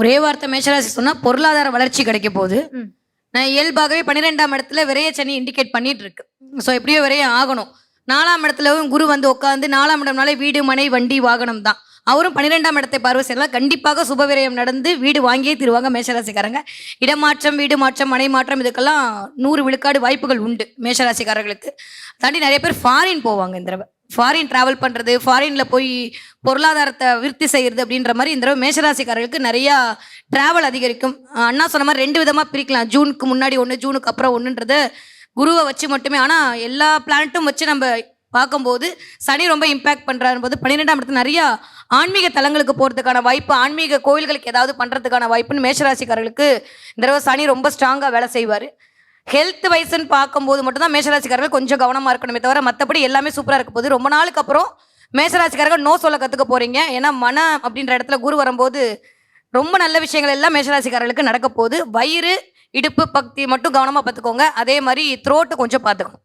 ஒரே வார்த்தை மேஷராசி சொன்னா பொருளாதார வளர்ச்சி கிடைக்க போகுது. நான் இயல்பாகவே 12ஆம் இடத்துல விரைய சனி இண்டிகேட் பண்ணிட்டு இருக்கு. ஸோ எப்படியோ விரையம் ஆகணும். 4ஆம் இடத்துலவும் குரு வந்து உட்காந்து 4ஆம் இடம்னாலே வீடு மனை வண்டி வாகனம் தான். அவரும் 12ஆம் இடத்தை பார்வை செய்யலாம். கண்டிப்பாக சுப விரயம் நடந்து வீடு வாங்கியே தருவாங்க மேஷராசிக்காரங்க. இடமாற்றம், வீடு மாற்றம், மனை மாற்றம் இதுக்கெல்லாம் 100 விழுக்காடு வாய்ப்புகள் உண்டு மேஷராசிக்காரர்களுக்கு. தாண்டி நிறைய பேர் ஃபாரின் போவாங்க இந்த தடவை. ஃபாரின் டிராவல் பண்ணுறது, ஃபாரினில் போய் பொருளாதாரத்தை விருத்தி செய்கிறது அப்படின்ற மாதிரி இந்த தடவை மேஷராசிக்காரர்களுக்கு நிறையா டிராவல் அதிகரிக்கும். அண்ணா சொன்ன மாதிரி 2 விதமாக பிரிக்கலாம். ஜூனுக்கு முன்னாடி ஒன்று, ஜூனுக்கு அப்புறம் ஒன்றுன்றது குருவை வச்சு மட்டுமே. ஆனால் எல்லா பிளானட்டும் வச்சு நம்ம பார்க்கும்போது சனி ரொம்ப இம்பேக்ட் பண்ணுறாரு போது 12ஆம் இடத்துல நிறையா ஆன்மீக தலங்களுக்கு போகிறதுக்கான வாய்ப்பு, ஆன்மீக கோயில்களுக்கு ஏதாவது பண்ணுறதுக்கான வாய்ப்புன்னு மேஷராசிக்காரர்களுக்கு இந்த தடவை சனி ரொம்ப ஸ்ட்ராங்காக வேலை செய்வார். ஹெல்த் வைஸ்ன்னு பார்க்கும்போது மட்டும்தான் மேஷராசிக்காரர்கள் கொஞ்சம் கவனமாக இருக்கணுமே தவிர மற்றபடி எல்லாமே சூப்பராக இருக்க போகுது. ரொம்ப நாளுக்கு அப்புறம் மேஷராசிக்காரர்கள் நோ சொல்ல கற்றுக்க போகிறீங்க. ஏன்னா மன அப்படின்ற இடத்துல குரு வரும்போது ரொம்ப நல்ல விஷயங்கள் எல்லாம் மேஷராசிக்காரர்களுக்கு நடக்க போகுது. வயிறு, இடுப்பு பக்தி மட்டும் கவனமாக பார்த்துக்கோங்க. அதே மாதிரி த்ரோட்டு கொஞ்சம் பார்த்துக்கணும்.